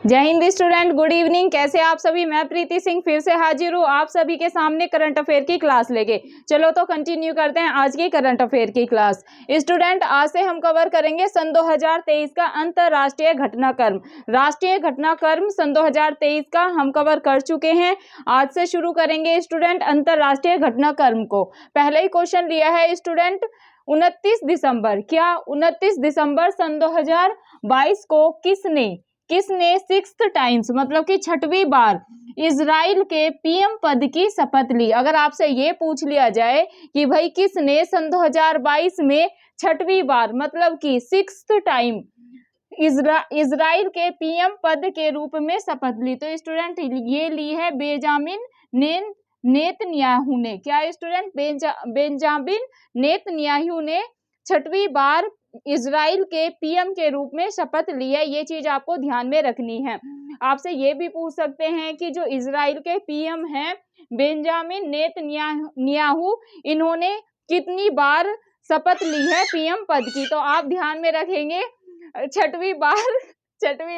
जय Hind student, good evening. कैसे आप सभी? मैं प्रीति सिंह फिर से हाजिर हूँ आप सभी के सामने करंट अफेयर की क्लास लेके। चलो तो कंटिन्यू करते हैं आज की करंट अफेयर की क्लास। स्टूडेंट, आज से हम कवर करेंगे सन 2023 का अंतरराष्ट्रीय घटनाक्रम। राष्ट्रीय घटनाक्रम सन 2023 का हम कवर कर चुके हैं। आज से शुरू करेंगे स्टूडेंट अंतरराष्ट्रीय घटनाक्रम को। पहले ही क्वेश्चन लिया है स्टूडेंट 29 दिसंबर, क्या 29 दिसंबर सन 2022 को किसने सिक्स्थ टाइम्स मतलब कि छठवीं बार इजराइल के पीएम पद की शपथ ली? अगर आपसे ये पूछ लिया जाए कि भाई किसने सन 2022 में छठवीं बार मतलब कि सिक्स्थ टाइम इजराइल के पीएम पद के रूप में शपथ ली, तो स्टूडेंट ये ली है बेंजामिन नेतन्याहू ने। क्या स्टूडेंट? बेंजामिन नेतन्याहू ने छठवीं बार इजराइल के पीएम के रूप में शपथ ली है। ये चीज आपको ध्यान में रखनी है। आपसे ये भी पूछ सकते हैं कि जो इजराइल के पीएम हैं बेंजामिन नेतन्याहू, इन्होंने कितनी बार शपथ ली है पीएम पद की? तो आप ध्यान में रखेंगे छठवीं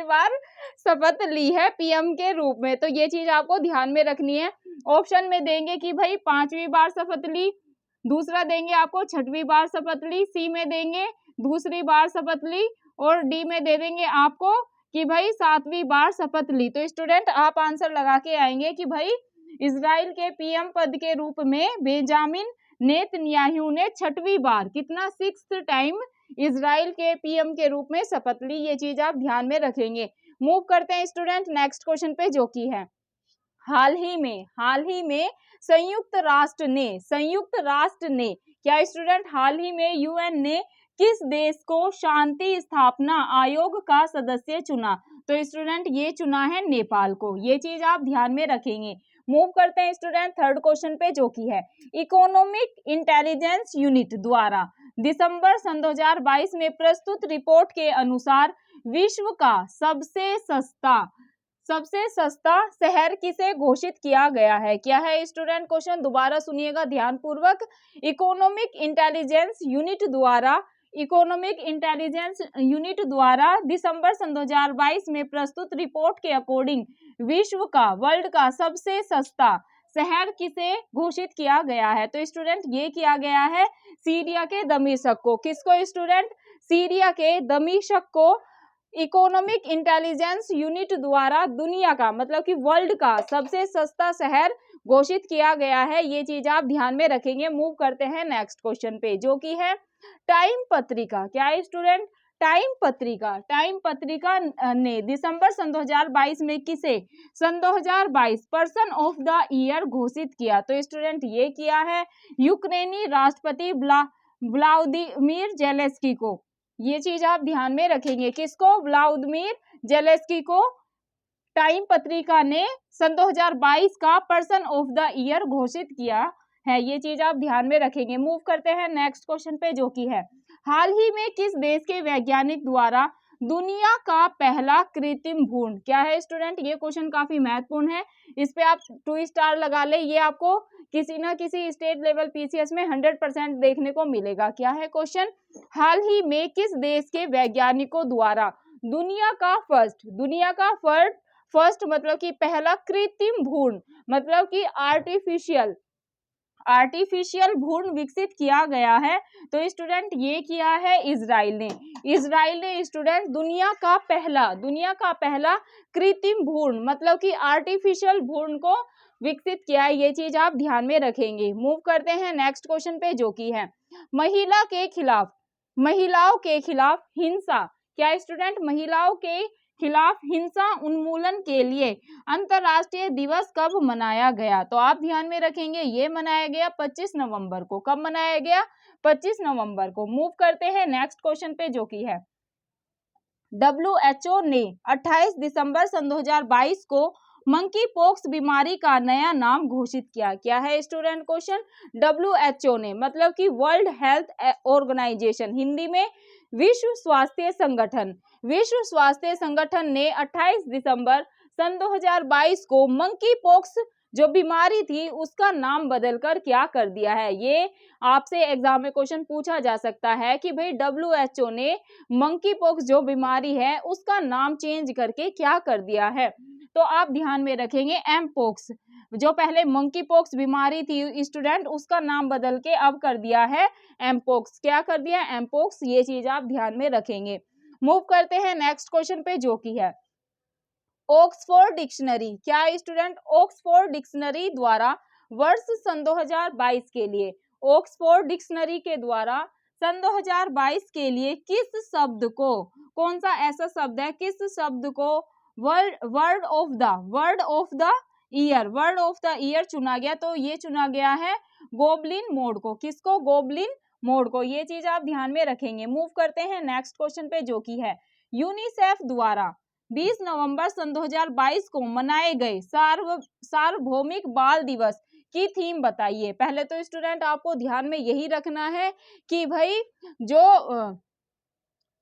बार शपथ ली है पीएम के रूप में, तो ये चीज आपको ध्यान में रखनी है। ऑप्शन में देंगे कि भाई 5वीं बार शपथ ली, दूसरा देंगे आपको 6वीं बार शपथ ली, सी में देंगे दूसरी बार शपथ ली, और डी में दे देंगे आपको कि भाई 7वीं बार शपथ ली। तो स्टूडेंट आप आंसर लगा के आएंगे कि भाई इजराइल के पीएम पद के रूप में बेंजामिन नेतन्याहू ने 6वीं बार कितना सिक्स्थ टाइम इजराइल के पीएम के रूप में शपथ ली। ये चीज आप ध्यान में रखेंगे। मूव करते हैं स्टूडेंट नेक्स्ट क्वेश्चन पे, जो कि है हाल ही में संयुक्त राष्ट्र ने क्या स्टूडेंट? हाल ही में यूएन ने किस देश को शांति स्थापना आयोग का सदस्य चुना? तो स्टूडेंट ये चुना है नेपाल को। ये चीज आप ध्यान में रखेंगे। मूव करते हैं स्टूडेंट थर्ड क्वेश्चन पे, जो कि है इकोनॉमिक इंटेलिजेंस यूनिट द्वारा दिसंबर सन 2022 में प्रस्तुत रिपोर्ट के अनुसार विश्व का सबसे सस्ता शहर किसे घोषित किया गया है? क्या है स्टूडेंट? क्वेश्चन दोबारा सुनिएगा ध्यान पूर्वक। इकोनॉमिक इंटेलिजेंस यूनिट द्वारा दिसंबर सन 2022 में प्रस्तुत रिपोर्ट के अकॉर्डिंग वर्ल्ड का सबसे सस्ता शहर किसे घोषित किया गया है? तो स्टूडेंट ये किया गया है सीरिया के दमिश्क को। किसको स्टूडेंट? सीरिया के दमिश्क को इकोनॉमिक इंटेलिजेंस यूनिट द्वारा दुनिया का मतलब कि वर्ल्ड का सबसे सस्ता शहर घोषित किया गया है। ये चीज आप ध्यान में रखेंगे। मूव करते हैं नेक्स्ट क्वेश्चन पे, जो कि है टाइम पत्रिका। क्या है स्टूडेंट? टाइम पत्रिका ने दिसंबर सन 2022 में किसे सन 2022 पर्सन ऑफ द ईयर घोषित किया? तो स्टूडेंट ये किया है यूक्रेनी राष्ट्रपति व्लादिमीर जेलेंस्की को। ये चीज आप ध्यान में रखेंगे। किसको? व्लादिमीर जेलेंस्की को टाइम पत्रिका ने सन 2022 का पर्सन ऑफ द ईयर घोषित किया है। ये चीज आप ध्यान में रखेंगे। मूव करते हैं नेक्स्ट क्वेश्चन पे, जो कि है हाल ही में किस देश के वैज्ञानिक द्वारा दुनिया का पहला कृत्रिम भ्रूण? क्या है स्टूडेंट? ये क्वेश्चन काफी महत्वपूर्ण है। इस पे आप 2 स्टार लगा ले। ये आपको किसी ना किसी स्टेट लेवल पीसीएस में 100% देखने को मिलेगा। क्या है क्वेश्चन? हाल ही में किस देश के वैज्ञानिकों द्वारा दुनिया का फर्स्ट मतलब कि पहला कृत्रिम भ्रूण मतलब कि आर्टिफिशियल भ्रूण विकसित किया गया है? तो स्टूडेंट ये किया है इजराइल ने स्टूडेंट दुनिया का पहला कृत्रिम भ्रूण मतलब कि आर्टिफिशियल भ्रूण को विकसित किया है। ये चीज आप ध्यान में रखेंगे। मूव करते हैं नेक्स्ट क्वेश्चन पे, जो कि है महिलाओं के खिलाफ हिंसा। क्या स्टूडेंट? महिलाओं के खिलाफ हिंसा उन्मूलन के लिए अंतरराष्ट्रीय दिवस कब मनाया गया? तो आप ध्यान में रखेंगे ये मनाया गया 25 नवंबर को। कब मनाया गया? 25 नवंबर को। मूव करते हैं नेक्स्ट क्वेश्चन पे, जो कि है WHO ने 28 दिसंबर सन 2022 को मंकी पॉक्स बीमारी का नया नाम घोषित किया। क्या है स्टूडेंट? क्वेश्चन WHO ने मतलब कि वर्ल्ड हेल्थ ऑर्गेनाइजेशन, हिंदी में विश्व स्वास्थ्य संगठन ने 28 दिसंबर सन 2022 को मंकी पॉक्स जो बीमारी थी उसका नाम बदलकर क्या कर दिया है। ये आपसे एग्जाम में क्वेश्चन पूछा जा सकता है कि भाई WHO ने मंकी पॉक्स जो बीमारी है उसका नाम चेंज करके क्या कर दिया है। तो आप ध्यान में रखेंगे एम पॉक्स, जो पहले मंकी पॉक्स बीमारी थी स्टूडेंट, उसका नाम बदल के अब कर दिया है एम पॉक्स। क्या कर दिया है? Mpox. ये चीज आप ध्यान में रखेंगे। मूव करते हैं नेक्स्ट क्वेश्चन पे जो कि है ऑक्सफोर्ड डिक्शनरी। क्या है स्टूडेंट? ऑक्सफोर्ड डिक्शनरी द्वारा वर्ष सन 2022 के लिए, ऑक्सफोर्ड डिक्शनरी के द्वारा सन 2022 के लिए किस शब्द को, कौन सा ऐसा शब्द है, किस शब्द को वर्ड ऑफ द ईयर चुना गया? तो ये चुना गया है गोबलिन मोड को। किसको? गोबलिन मोड को। ये चीज आप ध्यान में रखेंगे। मूव करते हैं नेक्स्ट क्वेश्चन पे जो कि है यूनिसेफ द्वारा 20 नवंबर सन 2022 को मनाए गए सार्वभौमिक बाल दिवस की थीम बताइए। पहले तो स्टूडेंट आपको ध्यान में यही रखना है कि भाई जो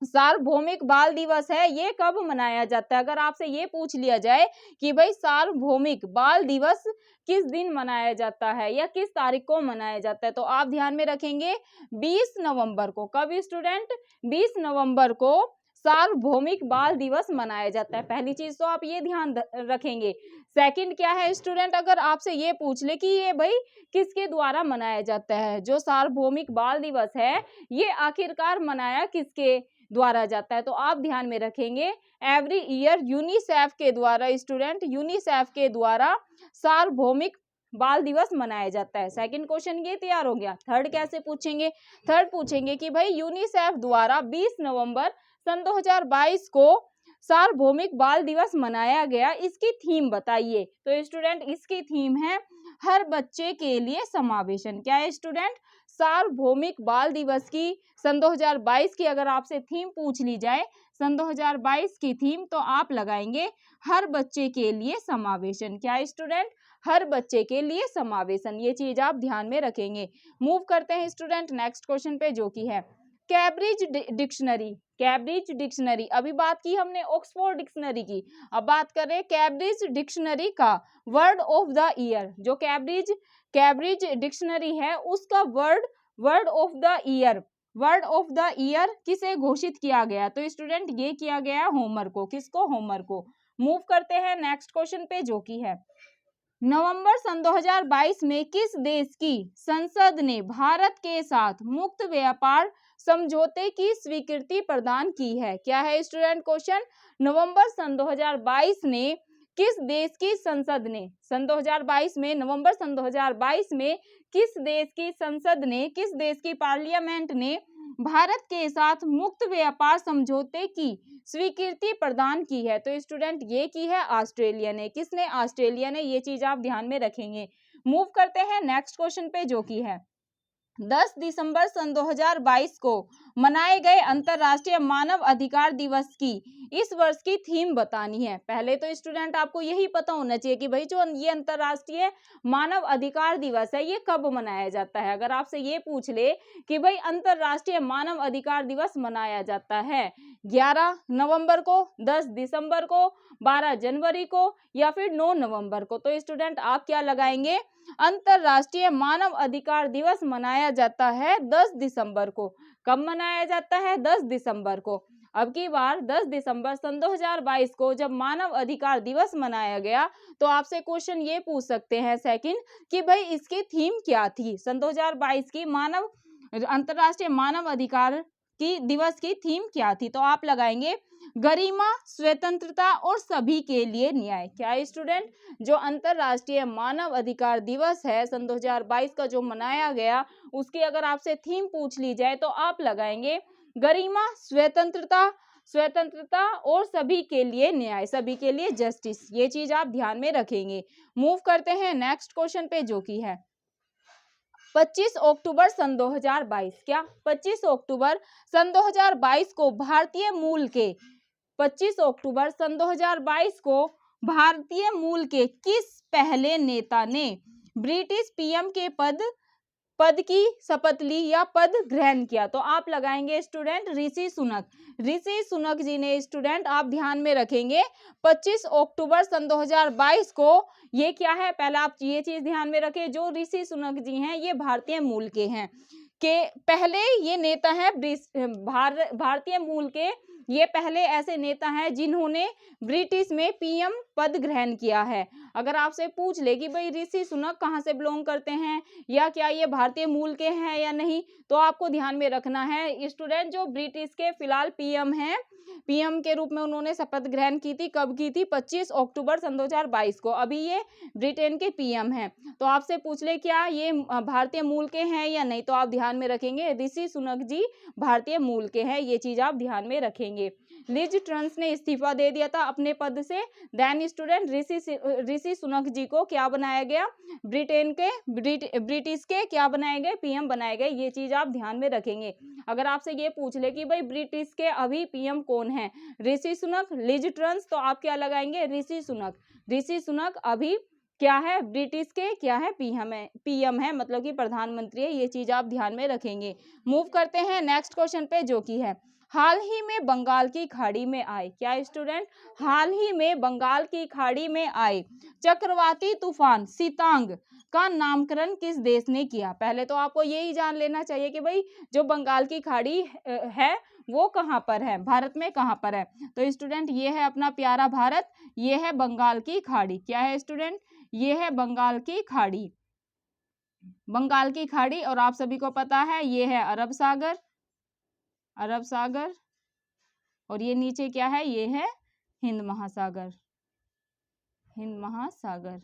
सार्वभौमिक बाल दिवस है ये कब मनाया जाता है। अगर आपसे ये पूछ लिया जाए कि भाई सार्वभौमिक बाल दिवस किस दिन मनाया जाता है या किस तारीख को मनाया जाता है, तो आप ध्यान में रखेंगे 20 नवंबर को। कब स्टूडेंट? 20 नवंबर को सार्वभौमिक बाल दिवस मनाया जाता है। पहली चीज तो आप ये ध्यान रखेंगे। सेकंड क्या है स्टूडेंट? अगर आपसे ये पूछ ले कि ये भाई किसके द्वारा मनाया जाता है, जो सार्वभौमिक बाल दिवस है ये आखिरकार मनाया किसके द्वारा जाता है, तो आप ध्यान में रखेंगे एवरी ईयर यूनिसेफ के द्वारा। स्टूडेंट, यूनिसेफ के द्वारा सार्वभौमिक बाल दिवस मनाया जाता है। सेकंड क्वेश्चन ये तैयार हो गया। थर्ड कैसे पूछेंगे? थर्ड पूछेंगे कि भाई यूनिसेफ द्वारा 20 नवंबर सन 2022 को सार्वभौमिक बाल दिवस मनाया गया, इसकी थीम बताइए। तो स्टूडेंट इसकी थीम है हर बच्चे के लिए समावेशन। क्या है स्टूडेंट? सार्वभौमिक बाल दिवस की सन 2022 की अगर आपसे थीम पूछ ली जाए, सन 2022 की थीम, तो आप लगाएंगे हर बच्चे के लिए समावेशन। क्या है स्टूडेंट? हर बच्चे के लिए समावेशन। ये चीज आप ध्यान में रखेंगे। मूव करते हैं स्टूडेंट नेक्स्ट क्वेश्चन पे जो कि है कैम्ब्रिज डिक्शनरी। कैम्ब्रिज डिक्शनरी, अभी बात की हमने ऑक्सफोर्ड डिक्शनरी की, अब बात कर रहे हैं कैम्ब्रिज डिक्शनरी का वर्ड ऑफ द ईयर। जो कैम्ब्रिज डिक्शनरी है उसका वर्ड ऑफ द ईयर किसे घोषित किया गया? तो स्टूडेंट ये किया गया होमर को। किसको? होमर को। मूव करते हैं नेक्स्ट क्वेश्चन पे जो कि है नवंबर सन 2022 में किस देश की संसद ने भारत के साथ मुक्त व्यापार समझौते की स्वीकृति प्रदान की है? क्या है स्टूडेंट क्वेश्चन? नवंबर सन 2022 ने किस देश की संसद ने, सन 2022 में, नवंबर सन 2022 में किस देश की संसद ने, किस देश की पार्लियामेंट ने भारत के साथ मुक्त व्यापार समझौते की स्वीकृति प्रदान की है? तो स्टूडेंट ये की है ऑस्ट्रेलिया ने। किसने? ऑस्ट्रेलिया ने। ये चीज आप ध्यान में रखेंगे। मूव करते हैं नेक्स्ट क्वेश्चन पे जो की है 10 दिसंबर सन 2022 को मनाए गए अंतरराष्ट्रीय मानव अधिकार दिवस की इस वर्ष की थीम बतानी है। पहले तो स्टूडेंट आपको यही पता होना चाहिए कि भाई जो ये अंतरराष्ट्रीय मानव अधिकार दिवस है ये कब मनाया जाता है। अगर आपसे ये पूछ ले कि भाई अंतरराष्ट्रीय मानव अधिकार दिवस मनाया जाता है 11 नवंबर को, 10 दिसंबर को, 12 जनवरी को या फिर 9 नवंबर को, तो स्टूडेंट आप क्या लगाएंगे? अंतरराष्ट्रीय मानव अधिकार दिवस मनाया जाता है 10 दिसंबर को। कब मनाया जाता है? 10 दिसंबर को। अब की बार 10 दिसंबर सन 2022 को जब मानव अधिकार दिवस मनाया गया तो आपसे क्वेश्चन ये पूछ सकते हैं सेकंड कि भाई इसकी थीम क्या थी? सन 2022 की अंतरराष्ट्रीय मानव अधिकार की दिवस की थीम क्या थी? तो आप लगाएंगे गरिमा, स्वतंत्रता और सभी के लिए न्याय। क्या है स्टूडेंट? जो अंतरराष्ट्रीय मानव अधिकार दिवस है सन 2022 का जो मनाया गया उसकी अगर आपसे थीम पूछ ली जाए तो आप लगाएंगे गरिमा, स्वतंत्रता और सभी के लिए न्याय, सभी के लिए जस्टिस। ये चीज आप ध्यान में रखेंगे। मूव करते हैं नेक्स्ट क्वेश्चन पे जो की है 25 अक्टूबर सन 2022। क्या? 25 अक्टूबर सन 2022 को भारतीय मूल के 25 अक्टूबर सन 2022 को भारतीय मूल के किस पहले नेता ने ब्रिटिश पीएम के पद पद की शपथ ली या पद ग्रहण किया? तो आप लगाएंगे स्टूडेंट ऋषि सुनक। ऋषि सुनक जी ने स्टूडेंट आप ध्यान में रखेंगे 25 अक्टूबर सन 2022 को, ये क्या है, पहला आप ये चीज ध्यान में रखें, जो ऋषि सुनक जी हैं ये भारतीय मूल के हैं, के पहले ये नेता है भारतीय मूल के, ये पहले ऐसे नेता हैं जिन्होंने ब्रिटिश में पीएम पद ग्रहण किया है। अगर आपसे पूछ ले कि भाई ऋषि सुनक कहाँ से बिलोंग करते हैं या क्या ये भारतीय मूल के हैं या नहीं, तो आपको ध्यान में रखना है स्टूडेंट, जो ब्रिटिश के फिलहाल पीएम हैं, पीएम के रूप में उन्होंने शपथ ग्रहण की थी, कब की थी, 25 अक्टूबर सन 2022 को। अभी ये ब्रिटेन के पीएम हैं। तो आपसे पूछ ले क्या ये भारतीय मूल के हैं या नहीं, तो आप ध्यान में रखेंगे ऋषि सुनक जी भारतीय मूल के हैं, ये चीज आप ध्यान में रखेंगे। लिज ट्रस ने इस्तीफा दे दिया था अपने पद से, देन स्टूडेंट ऋषि सुनक जी को क्या बनाया गया, ब्रिटेन के ब्रिटिश के क्या बनाए गए, पीएम बनाए गए, ये चीज आप ध्यान में रखेंगे। अगर आपसे ये पूछ ले कि भाई ब्रिटिश के अभी पीएम कौन है, ऋषि सुनक, लिज ट्रस, तो आप क्या लगाएंगे, ऋषि सुनक। ऋषि सुनक अभी क्या है, ब्रिटिश के क्या है, पीएम है, मतलब कि प्रधानमंत्री है, ये चीज आप ध्यान में रखेंगे। मूव करते हैं नेक्स्ट क्वेश्चन पे, जो कि है हाल ही में बंगाल की खाड़ी में आए, क्या स्टूडेंट, हाल ही में बंगाल की खाड़ी में आए चक्रवाती तूफान सितांग का नामकरण किस देश ने किया? पहले तो आपको यही जान लेना चाहिए कि भाई जो बंगाल की खाड़ी है वो कहाँ पर है, भारत में कहाँ पर है, तो स्टूडेंट ये है अपना प्यारा भारत, ये है बंगाल की खाड़ी, क्या है स्टूडेंट, ये है बंगाल की खाड़ी, बंगाल की खाड़ी, और आप सभी को पता है ये है अरब सागर, अरब सागर, और ये नीचे क्या है, ये है हिंद महासागर, हिंद महासागर।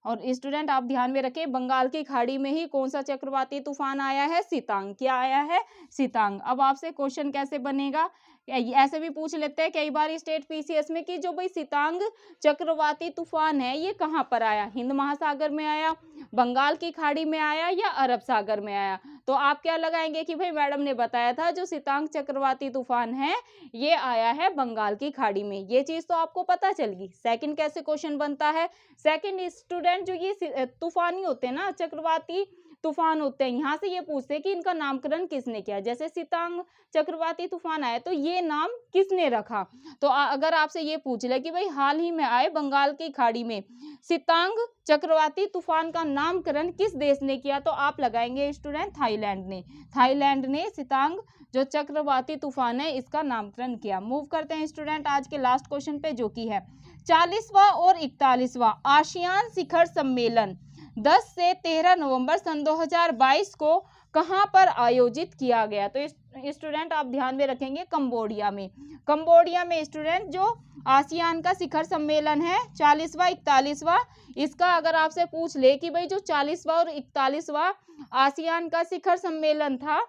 और स्टूडेंट आप ध्यान में रखें बंगाल की खाड़ी में ही कौन सा चक्रवाती तूफान आया है, सितांग, क्या आया है, सितांग। अब आपसे क्वेश्चन कैसे बनेगा, ऐसे भी पूछ लेते हैं कई बार स्टेट पीसीएस में कि जो भाई सितांग चक्रवाती तूफान है ये कहाँ पर आया, हिंद महासागर में आया, बंगाल की खाड़ी में आया या अरब सागर में आया, तो आप क्या लगाएंगे कि भाई मैडम ने बताया था जो सितांग चक्रवाती तूफान है ये आया है बंगाल की खाड़ी में, ये चीज तो आपको पता चल गई। सेकंड कैसे क्वेश्चन बनता है, सेकंड स्टूडेंट जो ये तूफानी होते हैं ना, चक्रवाती तूफान होते हैं, यहाँ से ये पूछते हैं कि इनका नामकरण किसने किया, जैसे सितांग चक्रवाती तूफान आया तो ये नाम किसने रखा, तो अगर आपसे ये पूछ ले कि भाई हाल ही में आए बंगाल की खाड़ी में सितांग चक्रवाती तूफान का नामकरण किस देश ने किया, तो आप लगाएंगे स्टूडेंट थाईलैंड ने, थाईलैंड ने सितांग जो चक्रवाती तूफान है इसका नामकरण किया। मूव करते हैं स्टूडेंट आज के लास्ट क्वेश्चन पे, जो कि है 40वां और 41वां आसियान शिखर सम्मेलन 10 से 13 नवंबर सन 2022 को कहां पर आयोजित किया गया, तो स्टूडेंट आप ध्यान में रखेंगे कंबोडिया में, कंबोडिया में स्टूडेंट जो आसियान का शिखर सम्मेलन है 40वां 41वां, इसका अगर आपसे पूछ ले कि भाई जो 40वां और 41वां आसियान का शिखर सम्मेलन था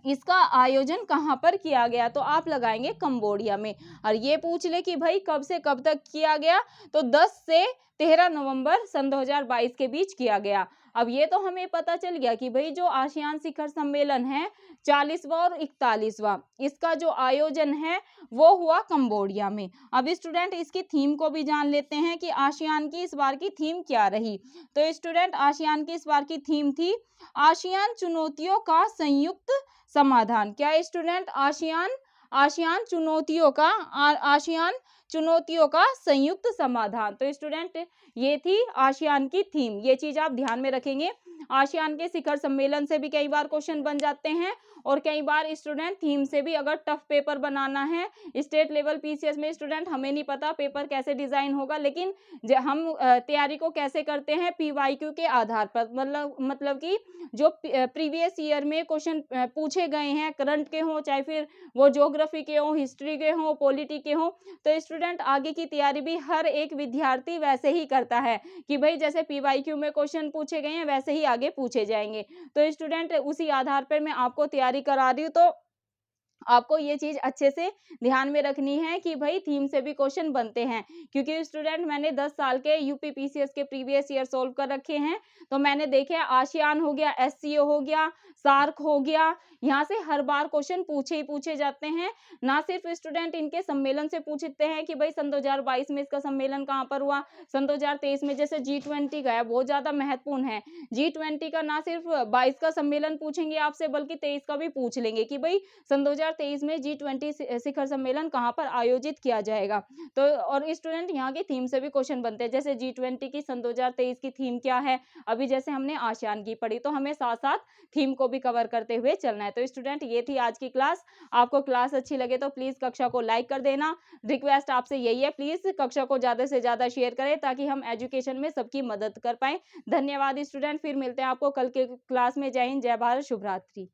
इसका आयोजन कहां पर किया गया, तो आप लगाएंगे कंबोडिया में। और ये पूछ ले कि भाई कब से कब तक किया गया, तो 10 से 13 नवंबर सन 2022 के बीच किया गया। अब ये तो हमें पता चल गया कि भाई जो आसियान शिखर सम्मेलन है 40वां और 41वां इसका जो आयोजन है वो हुआ कंबोडिया में। अब स्टूडेंट इसकी थीम को भी जान लेते हैं कि आसियान की इस बार की थीम क्या रही, तो स्टूडेंट आसियान की इस बार की थीम थी आसियान चुनौतियों का संयुक्त समाधान, क्या स्टूडेंट, आसियान चुनौतियों का संयुक्त समाधान, तो स्टूडेंट ये थी आसियान की थीम, ये चीज आप ध्यान में रखेंगे। आसियान के शिखर सम्मेलन से भी कई बार क्वेश्चन बन जाते हैं और कई बार स्टूडेंट थीम से भी अगर टफ पेपर बनाना है स्टेट लेवल पीसीएस में, स्टूडेंट हमें नहीं पता पेपर कैसे डिजाइन होगा, लेकिन हम तैयारी को कैसे करते हैं पीवाईक्यू के आधार पर, मतलब कि जो प्रीवियस ईयर में क्वेश्चन पूछे गए हैं करंट के हों चाहे फिर वो ज्योग्राफी के हों, हिस्ट्री के हों, पॉलिटी के हों, तो स्टूडेंट आगे की तैयारी भी हर एक विद्यार्थी वैसे ही करता है कि भाई जैसे पीवाईक्यू में क्वेश्चन पूछे गए हैं वैसे ही आगे पूछे जाएंगे, तो स्टूडेंट उसी आधार पर मैं आपको तैयारी करा रही हूँ। तो आपको ये चीज़ अच्छे से ध्यान में रखनी है कि भाई थीम से भी क्वेश्चन बनते हैं, क्योंकि स्टूडेंट मैंने 10 साल के यूपी पीसीएस के प्रीवियस ईयर सॉल्व कर रखे हैं। तो मैंने देखे आसियान हो गया, एससीओ हो गया, सार्क हो गया, यहाँ से हर बार क्वेश्चन पूछे ही पूछे जाते हैं। ना सिर्फ स्टूडेंट इनके सम्मेलन से पूछते हैं कि भाई सन 2022 में इसका सम्मेलन कहाँ पर हुआ, सन 2023 में जैसे G20 गया, बहुत ज़्यादा महत्वपूर्ण है। G20 का ना सिर्फ 22 का सम्मेलन पूछेंगे आपसे, बल्कि 23 का भी पूछ लेंगे कि भाई सन 2023 में G20 शिखर सम्मेलन कहाँ पर आयोजित किया जाएगा। तो और स्टूडेंट यहाँ की थीम से भी क्वेश्चन बनते हैं, जैसे G20 की सन 2023 की थीम क्या है। अभी जैसे हमने आसियान की पढ़ी, तो हमें साथ साथ थीम को भी कवर करते हुए चलना है। तो स्टूडेंट ये थी आज की क्लास। आपको क्लास अच्छी लगे तो प्लीज कक्षा को लाइक कर देना। रिक्वेस्ट आपसे यही है, प्लीज कक्षा को ज्यादा से ज्यादा शेयर करें ताकि हम एजुकेशन में सबकी मदद कर पाए। धन्यवाद स्टूडेंट, फिर मिलते हैं आपको कल के क्लास में। जय हिंद, जय भारत, शुभ रात्रि।